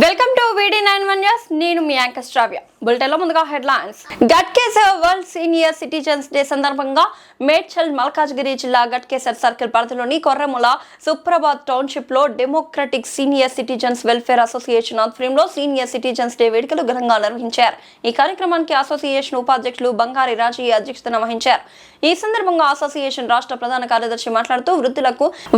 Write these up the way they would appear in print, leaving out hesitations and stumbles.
Welcome to VD91 news. నేను మీ anchor శ్రావ్య. బులెటిన్లో ముందుగా headlines. Ghatkesar world senior citizens day సందర్భంగా మేడ్చల్ మల్కాజ్గిరి జిల్లా గట్కేసర్ సర్కిల్ పరిధిలోని కొర్రముల సుప్రభాత్ టౌన్షిప్ లో democratic senior citizens welfare association ఆధ్వర్యంలో సీనియర్ సిటిజన్స్ డే వేడుకలు ఘనంగా నిర్వహించారు. ఈ కార్యక్రమానికి అసోసియేషన్ ఉపాధ్యక్షులు బంగారి రాజయ్య అధ్యక్షతన వహించారు. ఈ సందర్భంగా అసోసియేషన్ రాష్ట్ర ప్రధాన కార్యదర్శి మాట్లాడుతూ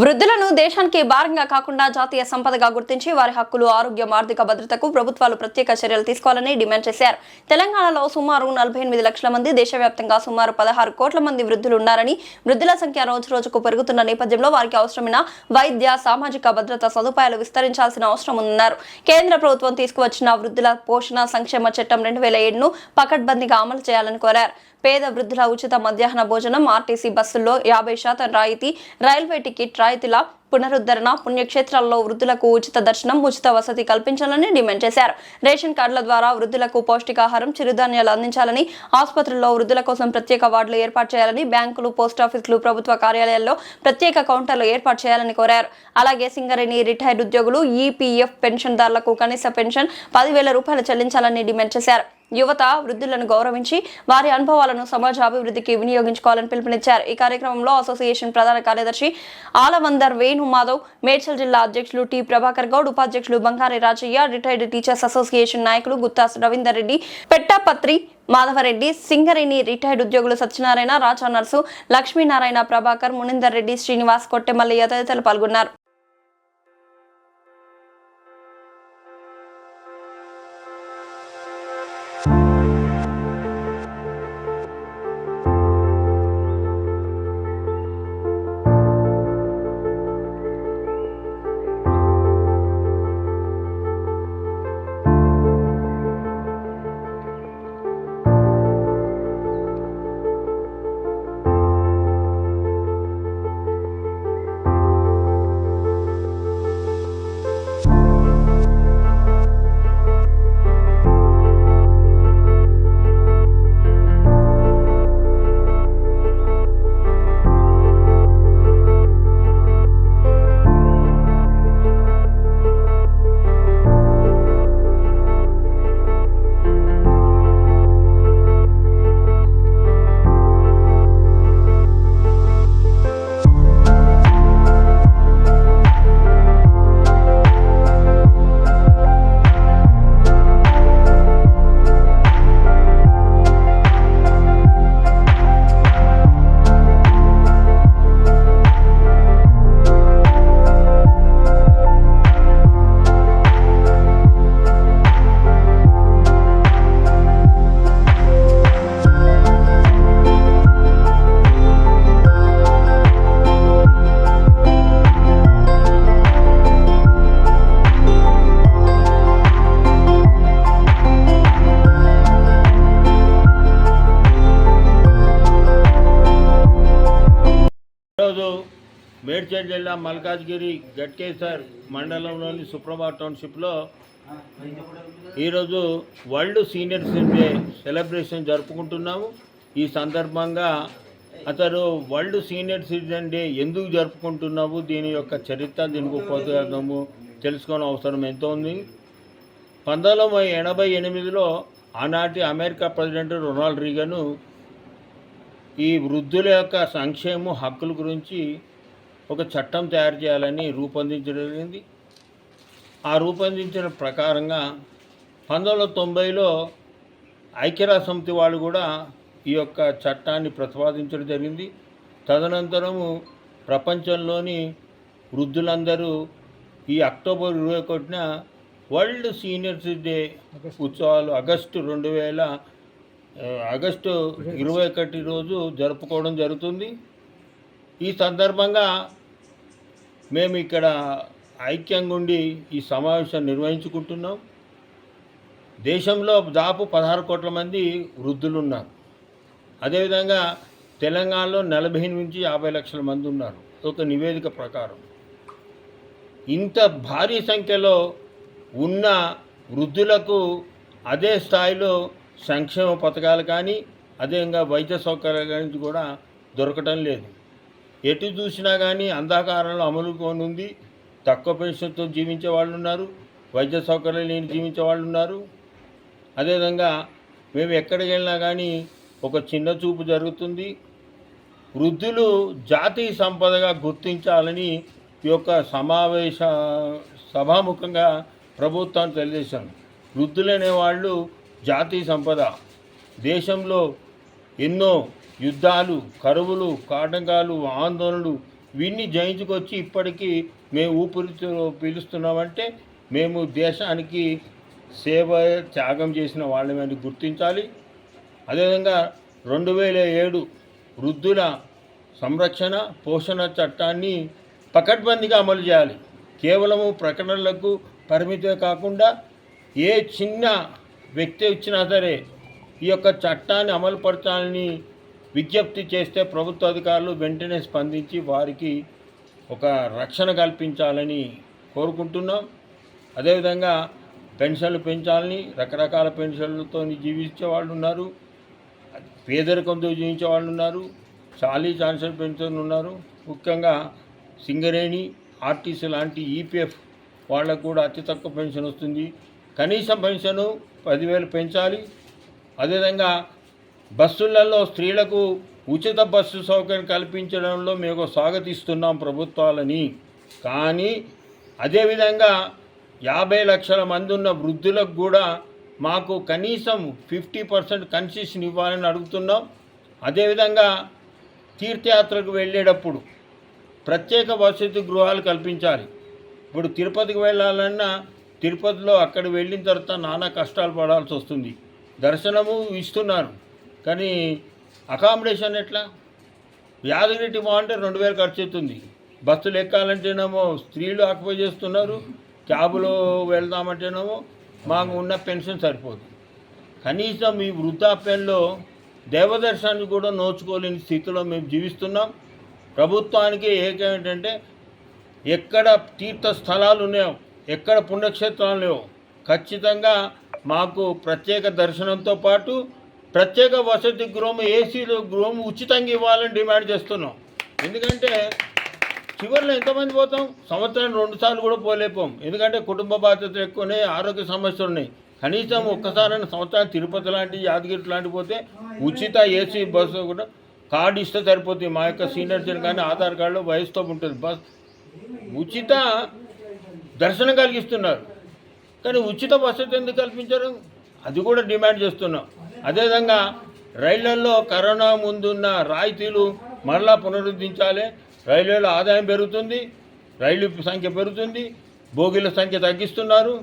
వృద్ధులను దేశానికి భారంగా కాకుండా జాతీయ సంపదగా గుర్తించి వారి హక్కులు, ఆరోగ్యం, ఆర్థిక భద్రతకు ప్రభుత్వాలు ప్రత్యేక చర్యలు తీసుకోవాలని డిమాండ్ చేశారు. తెలంగాణలో సుమారు 48 లక్షల మంది, దేశవ్యాప్తంగా సుమారు 16 కోట్ల మంది వృద్ధులు ఉన్నారని, వృద్ధుల సంఖ్య రోజు రోజుకు పెరుగుతున్న నేపథ్యంలో వారికి అవసరమైన వైద్య, సామాజిక భద్రత సదుపాయాలు విస్తరించాల్సిన అవసరం ఉందన్నారు. కేంద్ర ప్రభుత్వం తీసుకువచ్చిన వృద్ధుల పోషణ సంక్షేమ చట్టం 2007ను పకడ్బందీగా అమలు చేయాలని కోరారు. పేద వృద్ధుల ఉచిత మధ్యాహ్న భోజనం, ఆర్టీసీ బస్సుల్లో 50% రాయితీ, రైల్వే టికెట్ రాయితీల పునరుద్ధరణ, పుణ్యక్షేత్రాల్లో వృద్ధులకు ఉచిత దర్శనం, ఉచిత వసతి కల్పించాలని డిమాండ్ చేశారు. రేషన్ కార్డుల ద్వారా వృద్ధులకు పౌష్టికాహారం, చిరుధాన్యాలు అందించాలని, ఆసుపత్రుల్లో వృద్ధుల కోసం ప్రత్యేక వార్డులు ఏర్పాటు చేయాలని, బ్యాంకులు, పోస్టాఫీసులు, ప్రభుత్వ కార్యాలయాల్లో ప్రత్యేక కౌంటర్లు ఏర్పాటు చేయాలని కోరారు. అలాగే సింగరేణి రిటైర్డ్ ఉద్యోగులు, ఈపీఎఫ్ పెన్షన్దారులకు కనీస పెన్షన్ 10,000 రూపాయలు చెల్లించాలని డిమాండ్ చేశారు. యువత వృద్ధులను గౌరవించి వారి అనుభవాలను సమాజ అభివృద్ధికి వినియోగించుకోవాలని పిలుపునిచ్చారు. ఈ కార్యక్రమంలో అసోసియేషన్ ప్రధాన కార్యదర్శి ఆలవందర్ వేణుమాధవ్, మేడ్చల్ జిల్లా అధ్యక్షులు టి ప్రభాకర్ గౌడ్, ఉపాధ్యక్షులు బంగారి రాజయ్య, రిటైర్డ్ టీచర్స్ అసోసియేషన్ నాయకులు గుత్తా రవీందర్ రెడ్డి, పెట్టపత్రి మాధవరెడ్డి, సింగరేణి రిటైర్డ్ ఉద్యోగులు సత్యనారాయణ, రాజా నర్సు, లక్ష్మీనారాయణ, ప్రభాకర్, మునిందర్ రెడ్డి, శ్రీనివాస్, కొట్టెమల్లి తదితరులు పాల్గొన్నారు. మేడ్చల్ జిల్లా మల్కాజ్గిరి గట్కేసర్ మండలంలోని సుప్రభాత్ టౌన్షిప్లో ఈరోజు world senior citizen day celebration జరుపుకుంటున్నాము. ఈ సందర్భంగా అతను వరల్డ్ సీనియర్ సిటిజన్ డే ఎందుకు జరుపుకుంటున్నాము, దీని యొక్క చరిత్ర, దీనికి ఉపయోగము తెలుసుకోవడం అవసరం ఎంతో ఉంది. 1988లో ఆనాటి అమెరికా ప్రెసిడెంట్ రొనాల్డ్ రీగన్ ఈ వృద్ధుల యొక్క సంక్షేమ హక్కుల గురించి ఒక చట్టం తయారు చేయాలని రూపొందించడం జరిగింది. ఆ రూపొందించిన ప్రకారంగా 1990లో ఐక్యరాజ్యసమితి వాళ్ళు కూడా ఈ యొక్క చట్టాన్ని ప్రతిపాదించడం జరిగింది. తదనంతరము ప్రపంచంలోని వృద్ధులందరూ ఈ అక్టోబర్ 21న వరల్డ్ సీనియర్ సిటిజన్ డే ఉత్సవాలు ఆగస్టు 21 రోజు జరుపుకోవడం జరుగుతుంది. ఈ సందర్భంగా మేము ఇక్కడ ఐక్యంగా ఉండి ఈ సమావేశం నిర్వహించుకుంటున్నాం. దేశంలో దాదాపు 16 కోట్ల మంది వృద్ధులు ఉన్నారు. అదేవిధంగా తెలంగాణలో 40 నుంచి 50 లక్షల మంది ఉన్నారు ఒక నివేదిక ప్రకారం. ఇంత భారీ సంఖ్యలో ఉన్న వృద్ధులకు అదే స్థాయిలో సంక్షేమ పథకాలు కానీ అదేవిధంగా వైద్య సౌకర్యాల గురించి కూడా దొరకటం లేదు. ఎటు చూసినా కానీ అంధకారంలో అమలుకోనుంది. తక్కువ పెన్షన్తో జీవించే వాళ్ళు ఉన్నారు, వైద్య సౌకర్యాలు లేని జీవించే వాళ్ళు ఉన్నారు. అదేవిధంగా మేము ఎక్కడికి వెళ్ళినా కానీ ఒక చిన్న చూపు జరుగుతుంది. వృద్ధులు జాతీయ సంపదగా గుర్తించాలని ఈ యొక్క సభాముఖంగా ప్రభుత్వాన్ని తెలియజేశాను. వృద్ధులనే వాళ్ళు జాతీయ సంపద. దేశంలో ఎన్నో యుద్ధాలు, కరువులు, కాటకాలు, ఆందోళనలు ఇవన్నీ జయించుకొచ్చి ఇప్పటికీ మేము ఊపిరితో పీలుస్తున్నామంటే మేము దేశానికి సేవ త్యాగం చేసిన వాళ్ళని గుర్తించాలి. అదేవిధంగా 2007 వృద్ధుల సంరక్షణ పోషణ చట్టాన్ని పకడ్బందీగా అమలు చేయాలి. కేవలము ప్రకటనలకు పరిమితే కాకుండా ఏ చిన్న వ్యక్తి వచ్చినా సరే ఈ యొక్క చట్టాన్ని అమలుపరచాలని విజ్ఞప్తి చేస్తే ప్రభుత్వ అధికారులు వెంటనే స్పందించి వారికి ఒక రక్షణ కల్పించాలని కోరుకుంటున్నాం. అదేవిధంగా పెన్షన్లు పెంచాలని, రకరకాల పెన్షన్లతో జీవించే వాళ్ళు ఉన్నారు, పేదరికంతో జీవించే వాళ్ళు ఉన్నారు, చాలీ ఛాన్సర్ పెన్షన్ ఉన్నారు. ముఖ్యంగా సింగరేణి, ఆర్టీసీ లాంటి ఈపీఎఫ్ వాళ్ళకు కూడా అతి తక్కువ పెన్షన్ వస్తుంది. కనీస పెన్షను 10,000 పెంచాలి. అదేవిధంగా బస్సులలో స్త్రీలకు ఉచిత బస్సు సౌకర్యం కల్పించడంలో మేము స్వాగతిస్తున్నాం ప్రభుత్వాలని. కానీ అదేవిధంగా 50 లక్షల మంది ఉన్న వృద్ధులకు కూడా మాకు కనీసం 50% కన్సెషన్ ఇవ్వాలని అడుగుతున్నాం. అదేవిధంగా తీర్థయాత్రకు వెళ్ళేటప్పుడు ప్రత్యేక వసతి గృహాలు కల్పించాలి. ఇప్పుడు తిరుపతికి వెళ్ళాలన్నా తిరుపతిలో అక్కడ వెళ్ళిన తర్వాత నానా కష్టాలు పడాల్సి వస్తుంది. దర్శనము ఇస్తున్నారు కానీ అకామిడేషన్ ఎట్లా? యాదగిరి బాగుంటే 2,000 ఖర్చు అవుతుంది. బస్సులు ఎక్కాలంటేనేమో స్త్రీలు ఆక్యుపై చేస్తున్నారు, క్యాబులో వెళ్దామంటేనేమో మాకు ఉన్న పెన్షన్ సరిపోదు. కనీసం ఈ వృద్ధాప్యంలో దేవదర్శనాన్ని కూడా నోచుకోలేని స్థితిలో మేము జీవిస్తున్నాం. ప్రభుత్వానికి ఏకేంటంటే ఎక్కడ తీర్థస్థలాలు ఉన్నాయో, ఎక్కడ పుణ్యక్షేత్రాలు లేవో ఖచ్చితంగా మాకు ప్రత్యేక దర్శనంతో పాటు ప్రత్యేక వసతి గృహం, ఏసీ గృహం ఉచితంగా ఇవ్వాలని డిమాండ్ చేస్తున్నాం. ఎందుకంటే చివరిలో ఎంతమంది పోతాం? సంవత్సరం 2 సార్లు కూడా పోలేకపోం. ఎందుకంటే కుటుంబ బాధ్యతలు ఎక్కువనే, ఆరోగ్య సమస్యలు ఉన్నాయి. కనీసం ఒక్కసారైనా సంవత్సరం తిరుపతి లాంటి, యాదగిరి లాంటి పోతే ఉచిత ఏసీ బస్సు కూడా కార్డు ఇస్తే సరిపోతుంది. మా యొక్క సీనియర్ సిటిజన్ కానీ ఆధార్ కార్డులో వయసుతో ఉంటుంది. బస్ ఉచిత దర్శనం కలిగిస్తున్నారు కానీ ఉచిత వసతి ఎందుకు కల్పించారు? అది కూడా డిమాండ్ చేస్తున్నాం. అదేవిధంగా రైళ్లలో కరోనా ముందున్న రాయితీలు మరలా పునరుద్ధరించాలి. రైల్వేలో ఆదాయం పెరుగుతుంది, రైలు సంఖ్య పెరుగుతుంది, బోగీల సంఖ్య తగ్గిస్తున్నారు.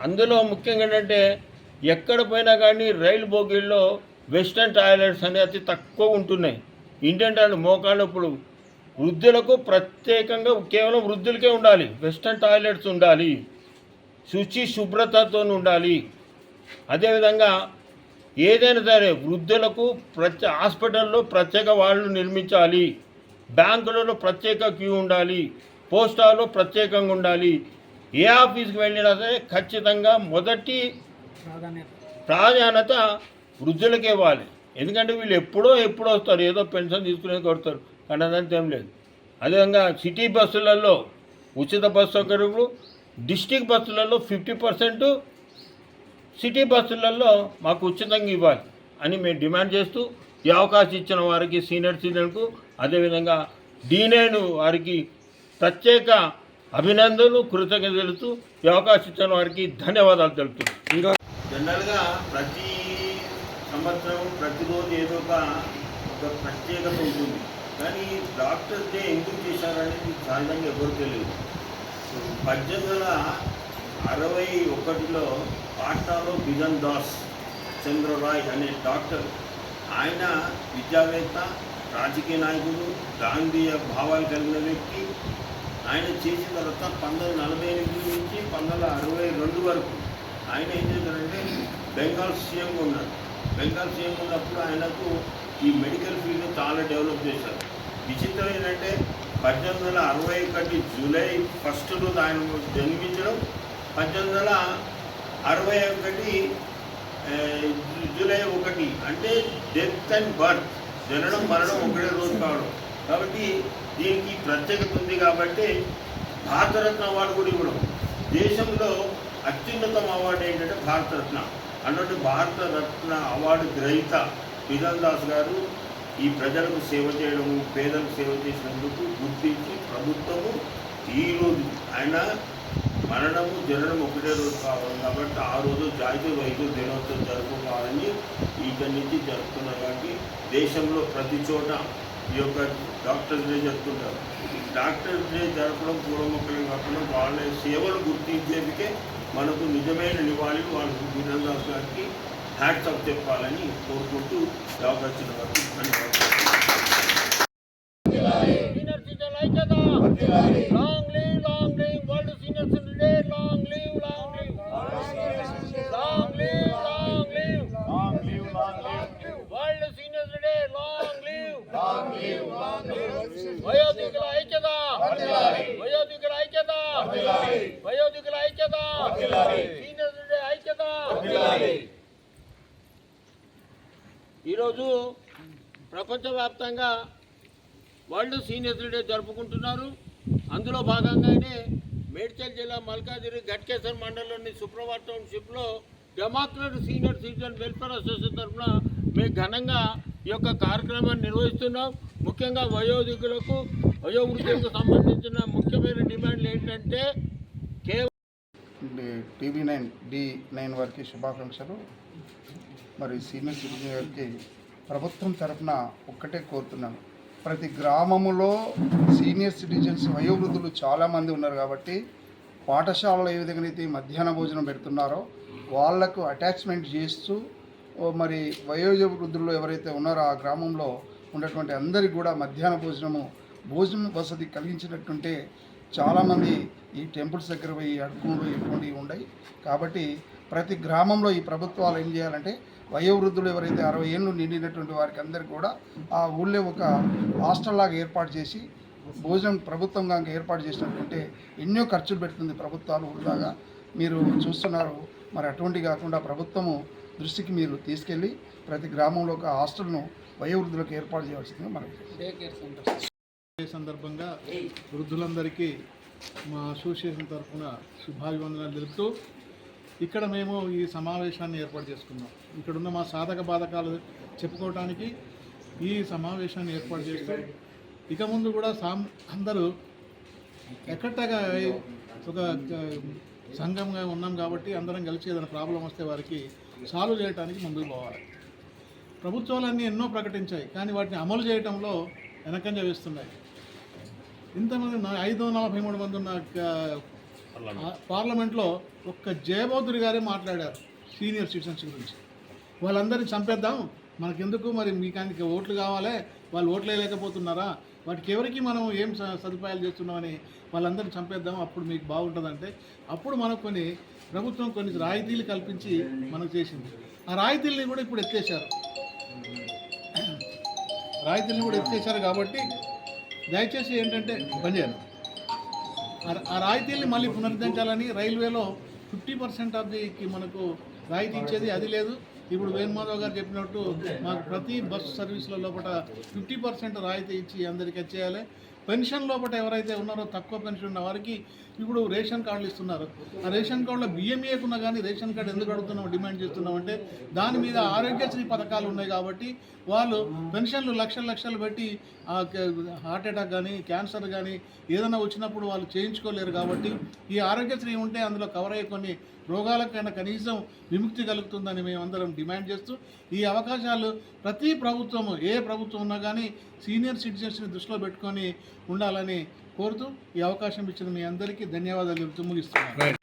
అందులో ముఖ్యంగా ఏంటంటే ఎక్కడ పోయినా కానీ రైలు బోగీల్లో వెస్టర్న్ టాయిలెట్స్ అనేవి అతి తక్కువ ఉంటున్నాయి. ఇండియన్ టాయిలెట్ మోకాళ్ళు ఇప్పుడు వృద్ధులకు ప్రత్యేకంగా కేవలం వృద్ధులకే ఉండాలి, వెస్టర్న్ టాయిలెట్స్ ఉండాలి, శుభ్రతతో ఉండాలి. అదేవిధంగా ఏదైనా సరే వృద్ధులకు హాస్పిటల్లో ప్రత్యేక వాళ్ళు నిర్మించాలి, బ్యాంకులలో ప్రత్యేక క్యూ ఉండాలి, పోస్టాల్లో ప్రత్యేకంగా ఉండాలి. ఏ ఆఫీస్కి వెళ్ళినా సరే ఖచ్చితంగా మొదటి ప్రాధాన్యత వృద్ధులకే ఇవ్వాలి. ఎందుకంటే వీళ్ళు ఎప్పుడో వస్తారు, ఏదో పెన్షన్ తీసుకునేది కొడతారు, కానీ అదంతా ఏం లేదు. అదేవిధంగా సిటీ బస్సులలో ఉచిత బస్సు సౌకర్యాలు, డిస్టిక్ బస్సులలో 50%, సిటీ బస్సులలో మాకు ఉచితంగా ఇవ్వాలి అని మేము డిమాండ్ చేస్తూ ఈ అవకాశం ఇచ్చిన వారికి, సీనియర్ సిటిజన్కు, అదేవిధంగా డీనైన్ వారికి ప్రత్యేక అభినందనలు, కృతజ్ఞతలు తెలుపుతూ ఈ అవకాశం ఇచ్చిన వారికి ధన్యవాదాలు తెలుపుతున్నాం. ఇంకా జనరల్గా ప్రతి సంవత్సరం ప్రతిరోజు ఏదో ఒక ప్రత్యేకత ఉంటుంది, కానీ డాక్టర్స్ డే ఎందుకు చేశారనేది సహజంగా ఎవరు తెలియదు. 1861లో పాట్నాలో బిజన్ దాస్ చంద్రరాయ్ అనే డాక్టర్, ఆయన విద్యావేత్త, రాజకీయ నాయకుడు, గాంధీయ భావాలు కలిగిన వ్యక్తి. ఆయన చేసిన తర్వాత 1948 నుంచి 1962 వరకు ఆయన ఏం చేశారంటే బెంగాల్ సీఎంగా ఉన్నారు. బెంగాల్ సీఎం ఉన్నప్పుడు ఆయనకు ఈ మెడికల్ ఫీల్డ్ చాలా డెవలప్ చేశారు. విచిత్రం ఏంటంటే 1861 జూలై 1 రోజు ఆయన జన్మించడం, 1861 జూలై 1 అంటే డెత్ అండ్ బర్త్, జననం మరణం ఒకటే రోజు కావడం. కాబట్టి దీనికి ప్రత్యేకత ఉంది. కాబట్టి భారతరత్న అవార్డు కూడా ఇవ్వడం. దేశంలో అత్యున్నతం అవార్డు ఏంటంటే భారతరత్న. అన్నట్టు భారతరత్న అవార్డు గ్రహీత బిధన్ దాస్ గారు ఈ ప్రజలకు సేవ చేయడము, పేదలకు సేవ చేసినందుకు గుర్తించి ప్రభుత్వము ఈరోజు ఆయన మరణము జరగడం ఒకటే రోజు కావాలి కాబట్టి ఆ రోజు జాతీయ వైద్యుల దినోత్సవం జరుపుకోవాలని ఇక్కడి నుంచి జరుపుతున్నారు. కాబట్టి దేశంలో ప్రతి చోట ఈ యొక్క డాక్టర్స్ డే జరుపుతుంటారు. డాక్టర్స్ డే జరపడం పూర్వముఖం కాకుండా వాళ్ళ సేవలు గుర్తించేందుకే మనకు నిజమైన నివాళులు వాళ్ళు బిధన్ దాస్ గారికి హ్యాట్స్ ఆఫ్ చెప్పాలని కోరుకుంటూ అవకాశం వరకు వయోధికుల ఐక్యత, వయోధికుల ఐక్యత, వయోధికుల ఐక్యత, సీనియర్స్ డే ఐక్యత. ఈరోజు ప్రపంచవ్యాప్తంగా వరల్డ్ సీనియర్స్ డే జరుపుకుంటున్నారు. అందులో భాగంగానే మేడ్చల్ జిల్లా మల్కాజిగిరి గట్కేసర్ మండలంలోని సుప్రభాత్ టౌన్షిప్లో democratic senior citizen welfare association తరఫున మేము ఘనంగా ఈ యొక్క కార్యక్రమాన్ని నిర్వహిస్తున్నాం. ముఖ్యంగా వయోధికులకు, వయోవృద్ధులకు సంబంధించిన ముఖ్యమైన డిమాండ్లు ఏంటంటే టీవీ9 D9 వారికి శుభాకాంక్షలు. మరి సీనియర్ సిటిజన్ గారికి ప్రభుత్వం తరఫున ఒక్కటే కోరుతున్నాను, ప్రతి గ్రామములో సీనియర్ సిటిజన్స్ వయోవృద్ధులు చాలామంది ఉన్నారు కాబట్టి పాఠశాలలో ఏ విధంగా అయితే మధ్యాహ్న భోజనం పెడుతున్నారో వాళ్లకు అటాచ్మెంట్ చేస్తూ మరి వయోవృద్ధులు ఎవరైతే ఉన్నారో ఆ గ్రామంలో ఉన్నటువంటి అందరికీ కూడా మధ్యాహ్న భోజనం వసతి కలిగించినట్టుంటే చాలామంది ఈ టెంపుల్స్ దగ్గర పోయి అడుక్కులు ఇటువంటివి ఉన్నాయి. కాబట్టి ప్రతి గ్రామంలో ఈ ప్రభుత్వాలు ఏం చేయాలంటే వయోవృద్ధులు ఎవరైతే 60 ఏళ్ళు నిండినటువంటి వారికి అందరికీ కూడా ఆ ఊళ్ళో ఒక హాస్టల్ లాగా ఏర్పాటు చేసి భోజనం ప్రభుత్వంగా ఏర్పాటు చేసినట్టుంటే ఎన్నో ఖర్చులు పెడుతుంది ప్రభుత్వాలు ఊళ్ళలాగా మీరు చూస్తున్నారు. మరి అటువంటి కాకుండా ప్రభుత్వము దృష్టికి మీరు తీసుకెళ్ళి ప్రతి గ్రామంలో ఒక హాస్టల్ను వయోవృద్ధులకు ఏర్పాటు చేయవలసిందిగా మనకి. ఈ సందర్భంగా వృద్ధులందరికీ మా అసోసియేషన్ తరఫున శుభాభివందనాలు తెలుపుతూ ఇక్కడ మేము ఈ సమావేశాన్ని ఏర్పాటు చేసుకున్నాం. ఇక్కడున్న మా సాధక బాధకాలు చెప్పుకోవడానికి ఈ సమావేశాన్ని ఏర్పాటు చేస్తూ ఇక ముందు కూడా అందరూ ఎక్కట్టగా ఒక సంఘంగా ఉన్నాం కాబట్టి అందరం కలిసి ఏదైనా ప్రాబ్లం వస్తే వారికి సాల్వ్ చేయడానికి ముందుకు పోవాలి. ప్రభుత్వాలన్నీ ఎన్నో ప్రకటించాయి కానీ వాటిని అమలు చేయడంలో వెనకంజ వేస్తున్నాయి. ఇంతమంది 543 మంది ఉన్న పార్లమెంట్లో ఒక్క జయబౌద్ధుడి గారే మాట్లాడారు సీనియర్ సిటిజన్స్ గురించి. వాళ్ళందరినీ చంపేద్దాం, మనకెందుకు, మరి మీకు ఓట్లు కావాలి, వాళ్ళు ఓట్లు వేయలేకపోతున్నారా, వాటికి ఎవరికి మనం ఏం సదుపాయాలు చేస్తున్నామని వాళ్ళందరినీ చంపేద్దాం, అప్పుడు మీకు బాగుంటుందంటే అప్పుడు మనకు ప్రభుత్వం కొన్ని రాయితీలు కల్పించి మనకు చేసింది. ఆ రాయితీలని కూడా ఇప్పుడు ఎత్తేసారు. కాబట్టి దయచేసి ఏంటంటే బంద్ చేయాలి. ఆ రాయితీల్ని మళ్ళీ పునరుద్ధరించాలని రైల్వేలో 50% ఆఫ్ దికి మనకు రాయితీ ఇచ్చేది అది లేదు. ఇప్పుడు వేణుమాధవ్ గారు చెప్పినట్టు మాకు ప్రతి బస్సు సర్వీసుల లోపల 50% రాయితీ ఇచ్చి అందరికీ వచ్చేయాలి. పెన్షన్ లోపల ఎవరైతే ఉన్నారో తక్కువ పెన్షన్ ఉన్న వారికి ఇప్పుడు రేషన్ కార్డులు ఇస్తున్నారు. ఆ రేషన్ కార్డులో బియ్యం ఇవ్వకున్నా కానీ రేషన్ కార్డు ఎందుకు అడుగుతున్నాం, డిమాండ్ చేస్తున్నామంటే దాని మీద ఆరోగ్యశ్రీ పథకాలు ఉన్నాయి కాబట్టి వాళ్ళు పెన్షన్లు లక్షలు పెట్టి హార్ట్ అటాక్ కానీ క్యాన్సర్ కానీ ఏదైనా వచ్చినప్పుడు వాళ్ళు చేయించుకోలేరు. కాబట్టి ఈ ఆరోగ్యశ్రీ ఉంటే అందులో కవర్ అయ్యే కొన్ని రోగాలకైనా కనీసం విముక్తి కలుగుతుందని మేమందరం డిమాండ్ చేస్తూ ఈ అవకాశాలు ప్రతి ప్రభుత్వము ఏ ప్రభుత్వం ఉన్నా కానీ సీనియర్ సిటిజన్స్ని దృష్టిలో పెట్టుకొని ఉండాలని కోరుతూ ఈ అవకాశం ఇచ్చిన మీ అందరికీ ధన్యవాదాలు చెబుతూ ముగిస్తున్నాను.